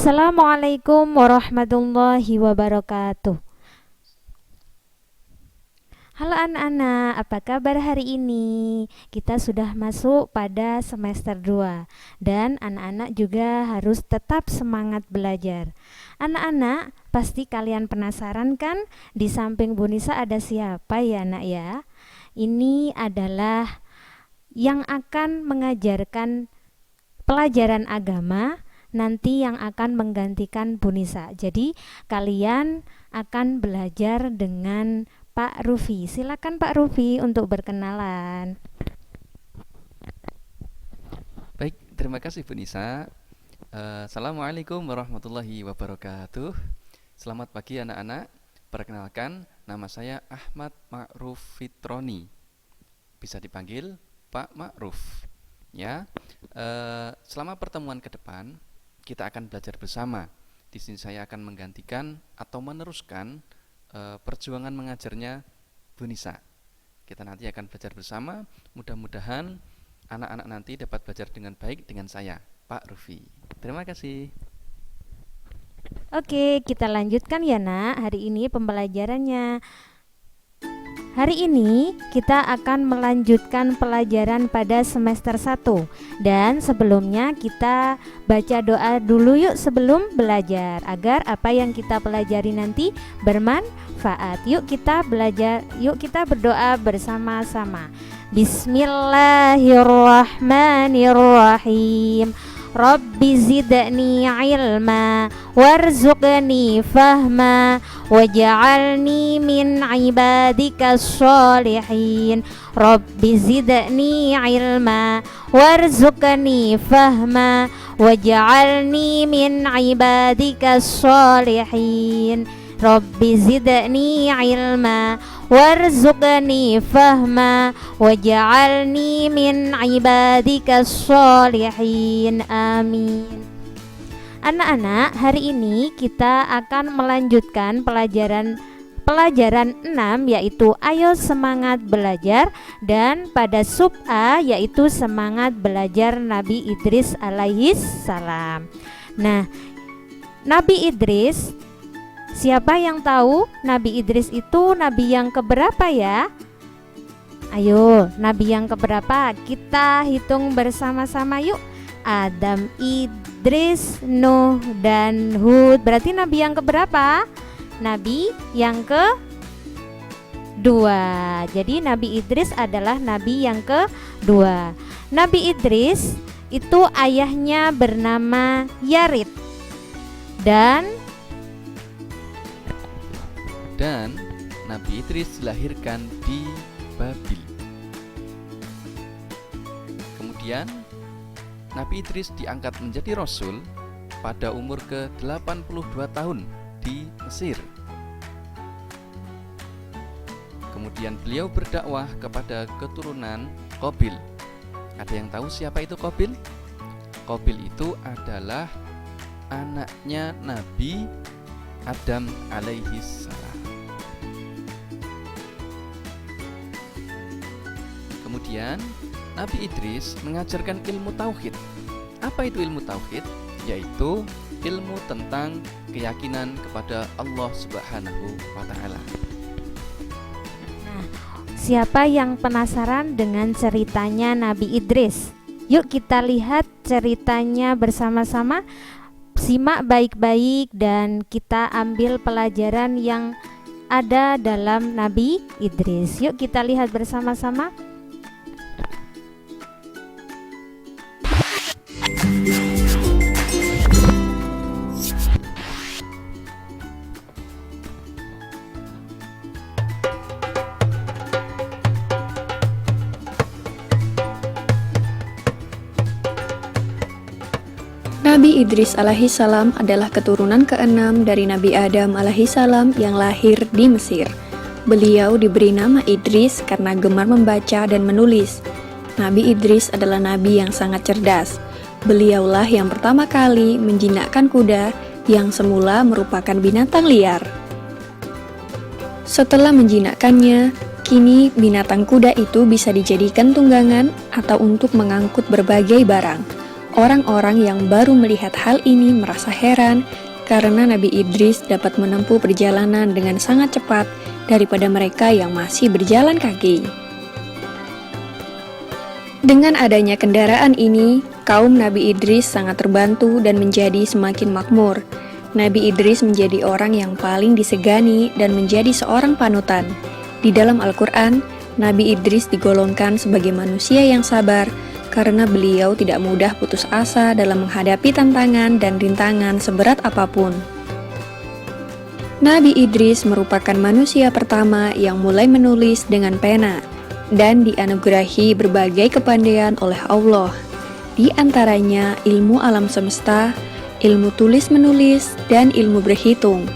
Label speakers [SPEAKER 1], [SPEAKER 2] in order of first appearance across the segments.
[SPEAKER 1] Assalamualaikum warahmatullahi wabarakatuh. Halo anak-anak, apa kabar hari ini? Kita sudah masuk pada semester 2 dan anak-anak juga harus tetap semangat belajar. Anak-anak, pasti kalian penasaran kan di samping Bu Nisa ada siapa ya nak ya? Ini adalah yang akan mengajarkan pelajaran agama nanti yang akan menggantikan Bu Nisa. Jadi kalian akan belajar dengan Pak Rufi. Silakan Pak Rufi untuk berkenalan.
[SPEAKER 2] Baik, terima kasih Bu Nisa. Assalamualaikum warahmatullahi wabarakatuh. Selamat pagi anak-anak. Perkenalkan, nama saya Ahmad Ma'ruf Fitroni. Bisa dipanggil Pak Ma'ruf. Ya, selama pertemuan ke depan kita akan belajar bersama. Di sini saya akan menggantikan atau meneruskan perjuangan mengajarnya Bu Nisa. Kita nanti akan belajar bersama. Mudah-mudahan anak-anak nanti dapat belajar dengan baik dengan saya, Pak Rufi. Terima kasih.
[SPEAKER 1] Oke, kita lanjutkan ya nak. Hari ini pembelajarannya. Hari ini kita akan melanjutkan pelajaran pada semester 1. Dan sebelumnya kita baca doa dulu yuk sebelum belajar, agar apa yang kita pelajari nanti bermanfaat. Yuk kita belajar, yuk kita berdoa bersama-sama. Bismillahirrahmanirrahim. Rabbi zidni ilma warzuqni fahma waj'alni min ibadikas sholihin. Rabbi zidni ilma warzuqni fahma waj'alni min ibadikas sholihin. Rabbi zidni ilma warzuqni fahma waj'alni min ibadikas sholihin. Amin. Anak-anak, hari ini kita akan melanjutkan pelajaran 6 yaitu ayo semangat belajar, dan pada sub A yaitu semangat belajar Nabi Idris alaihis salam. Nah, Nabi Idris, siapa yang tahu Nabi Idris itu nabi yang keberapa ya? Ayo, nabi yang keberapa? Kita hitung bersama-sama yuk. Adam, Idris, Nuh, dan Hud. Berarti nabi yang keberapa? Nabi yang kedua. Jadi Nabi Idris adalah nabi yang kedua. Nabi Idris itu ayahnya bernama Yarid. Dan
[SPEAKER 2] Nabi Idris dilahirkan di Babil. Kemudian Nabi Idris diangkat menjadi Rasul pada umur ke-82 tahun di Mesir. Kemudian beliau berdakwah kepada keturunan Qabil. Ada yang tahu siapa itu Qabil? Qabil itu adalah anaknya Nabi Adam alaihis salam. Kemudian Nabi Idris mengajarkan ilmu tauhid. Apa itu ilmu tauhid? Yaitu ilmu tentang keyakinan kepada Allah Subhanahu wa taala.
[SPEAKER 1] Nah, siapa yang penasaran dengan ceritanya Nabi Idris? Yuk kita lihat ceritanya bersama-sama. Simak baik-baik dan kita ambil pelajaran yang ada dalam Nabi Idris. Yuk kita lihat bersama-sama.
[SPEAKER 3] Nabi Idris alaihissalam adalah keturunan ke-6 dari Nabi Adam alaihissalam yang lahir di Mesir. Beliau diberi nama Idris karena gemar membaca dan menulis. Nabi Idris adalah nabi yang sangat cerdas. Beliaulah yang pertama kali menjinakkan kuda yang semula merupakan binatang liar. Setelah menjinakkannya, kini binatang kuda itu bisa dijadikan tunggangan atau untuk mengangkut berbagai barang. Orang-orang yang baru melihat hal ini merasa heran karena Nabi Idris dapat menempuh perjalanan dengan sangat cepat daripada mereka yang masih berjalan kaki. Dengan adanya kendaraan ini, kaum Nabi Idris sangat terbantu dan menjadi semakin makmur. Nabi Idris menjadi orang yang paling disegani dan menjadi seorang panutan. Di dalam Al-Quran, Nabi Idris digolongkan sebagai manusia yang sabar karena beliau tidak mudah putus asa dalam menghadapi tantangan dan rintangan seberat apapun. Nabi Idris merupakan manusia pertama yang mulai menulis dengan pena dan dianugerahi berbagai kepandaian oleh Allah. Di antaranya ilmu alam semesta, ilmu tulis-menulis, dan ilmu berhitung.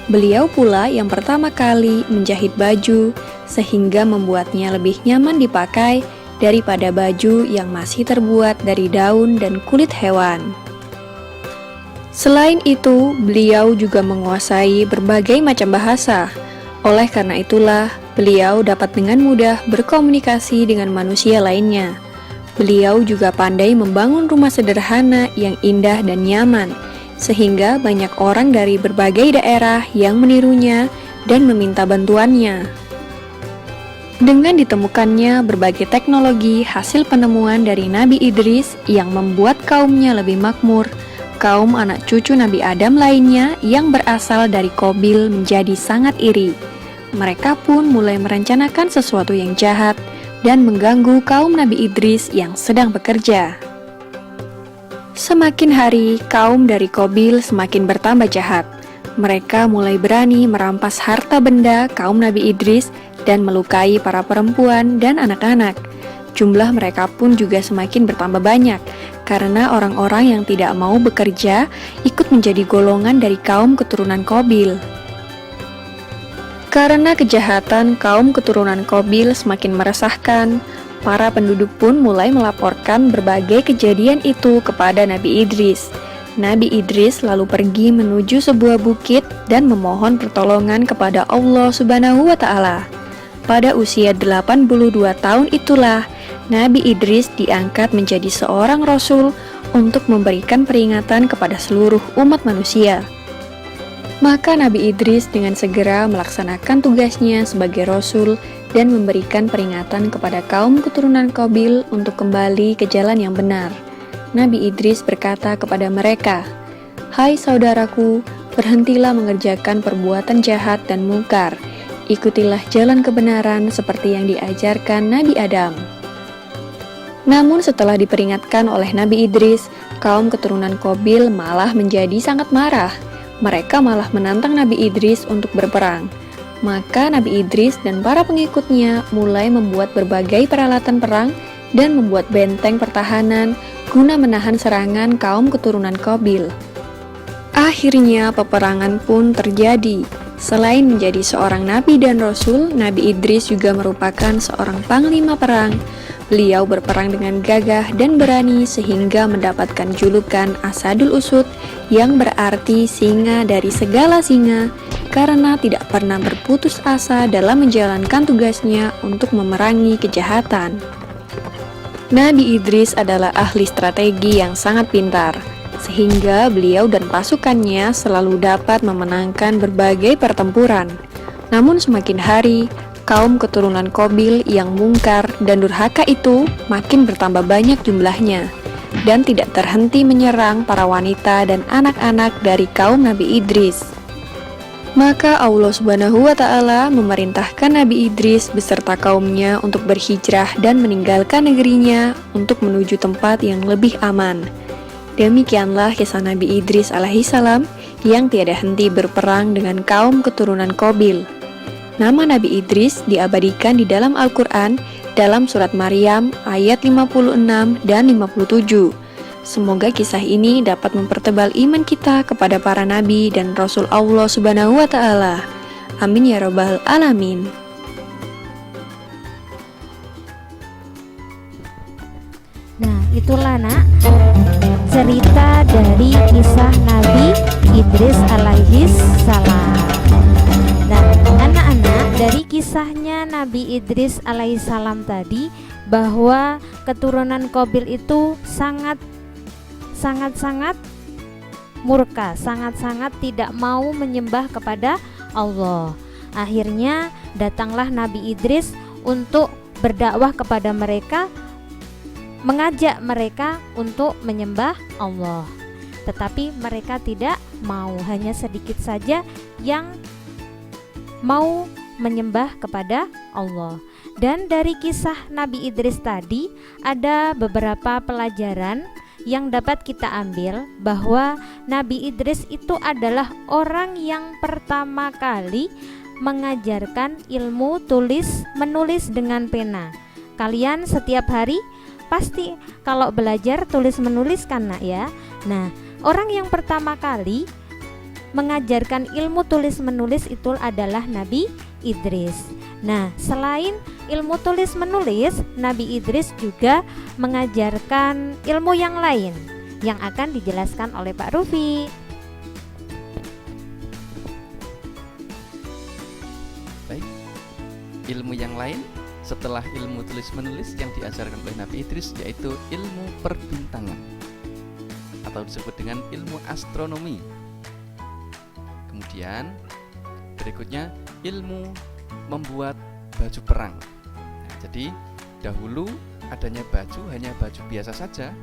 [SPEAKER 3] Beliau pula yang pertama kali menjahit baju sehingga membuatnya lebih nyaman dipakai daripada baju yang masih terbuat dari daun dan kulit hewan. Selain itu, beliau juga menguasai berbagai macam bahasa. Oleh karena itulah, beliau dapat dengan mudah berkomunikasi dengan manusia lainnya. Beliau juga pandai membangun rumah sederhana yang indah dan nyaman, sehingga banyak orang dari berbagai daerah yang menirunya dan meminta bantuannya. Dengan ditemukannya berbagai teknologi hasil penemuan dari Nabi Idris yang membuat kaumnya lebih makmur, kaum anak cucu Nabi Adam lainnya yang berasal dari Qabil menjadi sangat iri. Mereka pun mulai merencanakan sesuatu yang jahat dan mengganggu kaum Nabi Idris yang sedang bekerja. Semakin hari, kaum dari Qabil semakin bertambah jahat. Mereka mulai berani merampas harta benda kaum Nabi Idris dan melukai para perempuan dan anak-anak. Jumlah mereka pun juga semakin bertambah banyak, karena orang-orang yang tidak mau bekerja ikut menjadi golongan dari kaum keturunan Qabil. Karena kejahatan kaum keturunan Qabil semakin meresahkan, para penduduk pun mulai melaporkan berbagai kejadian itu kepada Nabi Idris. Nabi Idris lalu pergi menuju sebuah bukit dan memohon pertolongan kepada Allah Subhanahu wa Ta'ala. Pada usia 82 tahun itulah Nabi Idris diangkat menjadi seorang rasul untuk memberikan peringatan kepada seluruh umat manusia. Maka Nabi Idris dengan segera melaksanakan tugasnya sebagai rasul dan memberikan peringatan kepada kaum keturunan Qabil untuk kembali ke jalan yang benar. Nabi Idris berkata kepada mereka, "Hai saudaraku, berhentilah mengerjakan perbuatan jahat dan mungkar. Ikutilah jalan kebenaran seperti yang diajarkan Nabi Adam." Namun setelah diperingatkan oleh Nabi Idris, kaum keturunan Qabil malah menjadi sangat marah. Mereka malah menantang Nabi Idris untuk berperang. Maka Nabi Idris dan para pengikutnya mulai membuat berbagai peralatan perang dan membuat benteng pertahanan guna menahan serangan kaum keturunan Qabil. Akhirnya peperangan pun terjadi. Selain menjadi seorang nabi dan rasul, Nabi Idris juga merupakan seorang panglima perang. Beliau berperang dengan gagah dan berani sehingga mendapatkan julukan Asadul Usud yang berarti singa dari segala singa karena tidak pernah berputus asa dalam menjalankan tugasnya untuk memerangi kejahatan. Nabi Idris adalah ahli strategi yang sangat pintar, sehingga beliau dan pasukannya selalu dapat memenangkan berbagai pertempuran. Namun semakin hari, kaum keturunan Qabil yang mungkar dan durhaka itu makin bertambah banyak jumlahnya dan tidak terhenti menyerang para wanita dan anak-anak dari kaum Nabi Idris. Maka Allah Subhanahu wa Ta'ala memerintahkan Nabi Idris beserta kaumnya untuk berhijrah dan meninggalkan negerinya untuk menuju tempat yang lebih aman. Demikianlah kisah Nabi Idris alaihissalam yang tiada henti berperang dengan kaum keturunan Qabil. Nama Nabi Idris diabadikan di dalam Al-Quran dalam surat Maryam ayat 56 dan 57. Semoga kisah ini dapat mempertebal iman kita kepada para nabi dan rasul Allah Subhanahu wa Ta'ala. Amin ya rabbal alamin.
[SPEAKER 1] Nah, itulah nak cerita dari kisah Nabi Idris alaihis salam. Nah, anak-anak, dari kisahnya Nabi Idris alaihissalam tadi bahwa keturunan Qabil itu sangat sangat-sangat murka, sangat-sangat tidak mau menyembah kepada Allah. Akhirnya datanglah Nabi Idris untuk berdakwah kepada mereka, mengajak mereka untuk menyembah Allah. Tetapi mereka tidak mau, hanya sedikit saja yang mau menyembah kepada Allah. Dan dari kisah Nabi Idris tadi ada beberapa pelajaran yang dapat kita ambil, bahwa Nabi Idris itu adalah orang yang pertama kali mengajarkan ilmu tulis menulis dengan pena. Kalian setiap hari pasti kalau belajar tulis menulis kan nak ya. Nah, orang yang pertama kali mengajarkan ilmu tulis menulis itu adalah Nabi Idris. Nah, selain ilmu tulis menulis, Nabi Idris juga mengajarkan ilmu yang lain yang akan dijelaskan oleh Pak Rufi.
[SPEAKER 2] Baik, ilmu yang lain setelah ilmu tulis menulis yang diajarkan oleh Nabi Idris yaitu ilmu perbintangan atau disebut dengan ilmu astronomi. Kemudian berikutnya ilmu membuat baju perang. Nah, jadi dahulu adanya baju hanya baju biasa saja.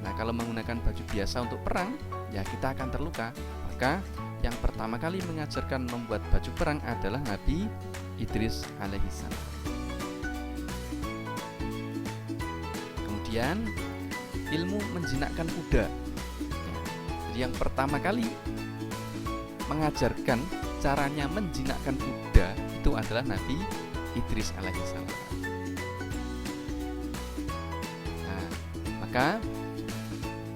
[SPEAKER 2] Nah, kalau menggunakan baju biasa untuk perang, ya kita akan terluka. Maka yang pertama kali mengajarkan membuat baju perang adalah Nabi Idris alaihissalam. Kemudian ilmu menjinakkan kuda. Jadi yang pertama kali mengajarkan caranya menjinakkan kuda itu adalah Nabi Idris alaihissalam. Nah, maka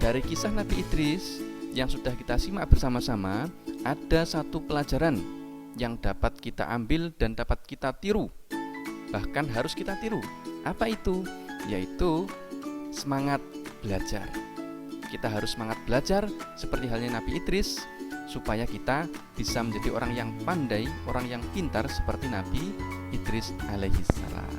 [SPEAKER 2] dari kisah Nabi Idris yang sudah kita simak bersama-sama, ada satu pelajaran yang dapat kita ambil dan dapat kita tiru, bahkan harus kita tiru. Apa itu? Yaitu semangat belajar. Kita harus semangat belajar seperti halnya Nabi Idris, supaya kita bisa menjadi orang yang pandai, orang yang pintar seperti Nabi Idris alaihissalam.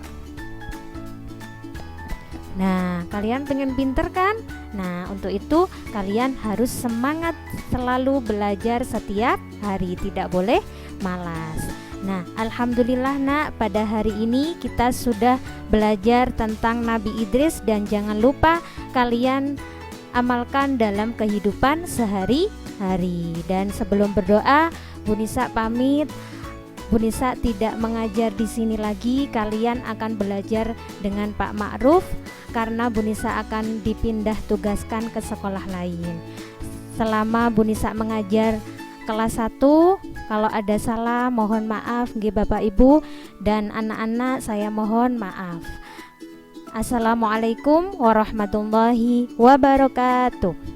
[SPEAKER 1] Nah, kalian pengen pinter kan? Nah, untuk itu kalian harus semangat selalu belajar setiap hari, tidak boleh malas. Nah, alhamdulillah nak, pada hari ini kita sudah belajar tentang Nabi Idris, dan jangan lupa kalian amalkan dalam kehidupan sehari-hari. Dan sebelum berdoa, Bu Nisa pamit. Bu Nisa tidak mengajar di sini lagi, kalian akan belajar dengan Pak Ma'ruf karena Bu Nisa akan dipindah tugaskan ke sekolah lain. Selama Bu Nisa mengajar kelas 1, kalau ada salah mohon maaf nggih Bapak Ibu dan anak-anak, saya mohon maaf. Assalamualaikum warahmatullahi wabarakatuh.